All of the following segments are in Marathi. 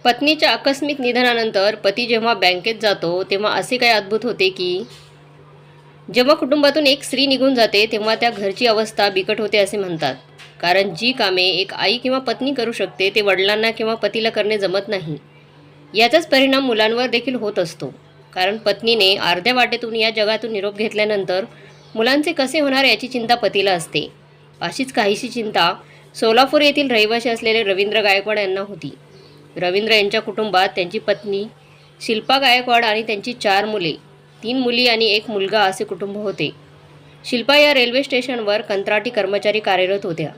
पत्नीच्या आकस्मिक निधनानंतर पती जेव्हा बँकेत जातो तेव्हा असे काय अद्भुत होते की जेव्हा कुटुंबातून एक स्त्री निघून जाते तेव्हा त्या घरची अवस्था बिकट होते असे म्हणतात. कारण जी कामे एक आई किंवा पत्नी करू शकते ते वडिलांना किंवा पतीला करणे जमत नाही. याचाच परिणाम मुलांवर देखील होत असतो. कारण पत्नीने अर्ध्या वाटेतून या जगातून निरोप घेतल्यानंतर मुलांचे कसे होणार याची चिंता पतीला असते. अशीच काहीशी चिंता सोलापूर येथील रहिवासी असलेले रवींद्र गायकवाड यांना होती. रवींद्र यांच्या कुटुंबात त्यांची पत्नी शिल्पा गायकवाड आणि त्यांची 4 मुले, 3 मुली आणि 1 मुलगा असे कुटुंब होते. शिल्पा या रेल्वे स्टेशनवर कंत्राटी कर्मचारी कार्यरत होत्या.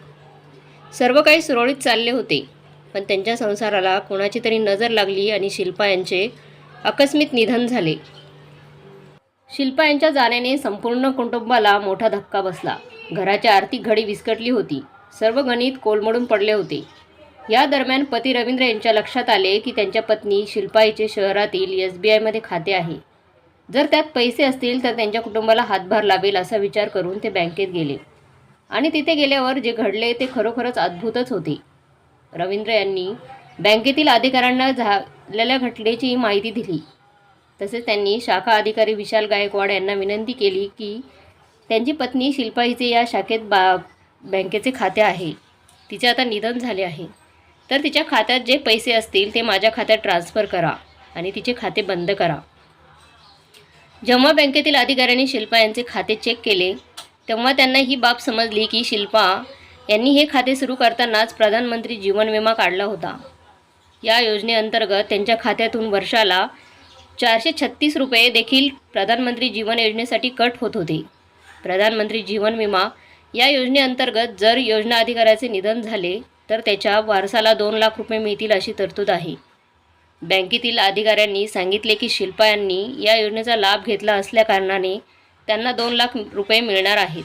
सर्व काही सुरळीत चालले होते, पण त्यांच्या संसाराला कोणाची तरी नजर लागली आणि शिल्पा यांचे आकस्मिक निधन झाले. शिल्पा यांच्या जाण्याने संपूर्ण कुटुंबाला मोठा धक्का बसला. घराची आर्थिक घडी विस्कटली होती. सर्व गणित कोलमडून पडले होते. या दरम्यान पती रवींद्र यांच्या लक्षात आले की त्यांच्या पत्नी शिल्पा हिचे शहरातील SBIमध्ये खाते आहे. जर त्यात पैसे असतील तर त्यांच्या कुटुंबाला हातभार लावेल असा विचार करून ते बँकेत गेले. आणि तिथे गेल्यावर जे घडले ते खरोखरच अद्भुतच होते. रवींद्र यांनी बँकेतील अधिकाऱ्यांना झालेल्या घटनेची माहिती दिली. तसेच त्यांनी शाखा अधिकारी विशाल गायकवाड यांना विनंती केली की त्यांची पत्नी शिल्पा हिचे या शाखेत बँकेचे खाते आहे. तिचे आता निधन झाले आहे, तर तिच्या खात्यात जे पैसे असतील ते माझ्या खात्यात ट्रान्स्फर करा आणि तिचे खाते बंद करा. जेव्हा बँकेतील अधिकाऱ्यांनी शिल्पा यांचे खाते चेक केले तेव्हा त्यांना ही बाब समजली की शिल्पा यांनी हे खाते सुरू करतानाच प्रधानमंत्री जीवन विमा काढला होता. या योजनेअंतर्गत त्यांच्या खात्यातून वर्षाला 436 रुपये देखील प्रधानमंत्री जीवन योजनेसाठी कट होत होते. प्रधानमंत्री जीवन विमा या योजनेअंतर्गत जर योजना अधिकाऱ्याचे निधन झाले तर त्याच्या वारसाला 2 लाख रुपये मिळतील अशी तरतूद आहे. बँकेतील अधिकाऱ्यांनी सांगितले की शिल्पा यांनी या योजनेचा लाभ घेतला असल्याकारणाने त्यांना 2 लाख रुपये मिळणार आहेत.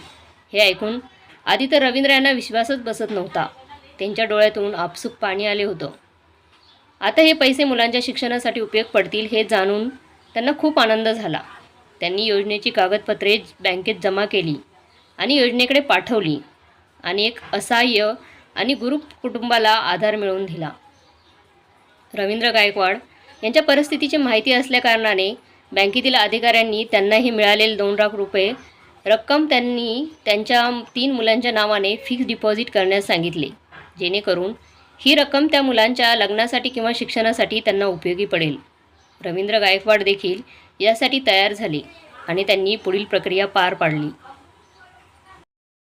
हे ऐकून आधी तर रवींद्र यांना विश्वासच बसत नव्हता. त्यांच्या डोळ्यातून आपसूक पाणी आले होतं. आता हे पैसे मुलांच्या शिक्षणासाठी उपयोग पडतील हे जाणून त्यांना खूप आनंद झाला. त्यांनी योजनेची कागदपत्रे बँकेत जमा केली आणि योजनेकडे पाठवली आणि एक असहाय्य आणि गरीब कुटुंबाला आधार मिळवून दिला. रवींद्र गायकवाड यांच्या परिस्थितीची माहिती असल्याकारणाने बँकेतील अधिकाऱ्यांनी त्यांनाही मिळालेले 2 लाख रुपये रक्कम त्यांनी त्यांच्या 3 मुलांच्या नावाने फिक्स डिपॉझिट करण्यास सांगितले, जेणेकरून ही रक्कम त्या मुलांच्या लग्नासाठी किंवा शिक्षणासाठी त्यांना उपयोगी पडेल. रवींद्र गायकवाड देखील यासाठी तयार झाले आणि त्यांनी पुढील प्रक्रिया पार पाडली.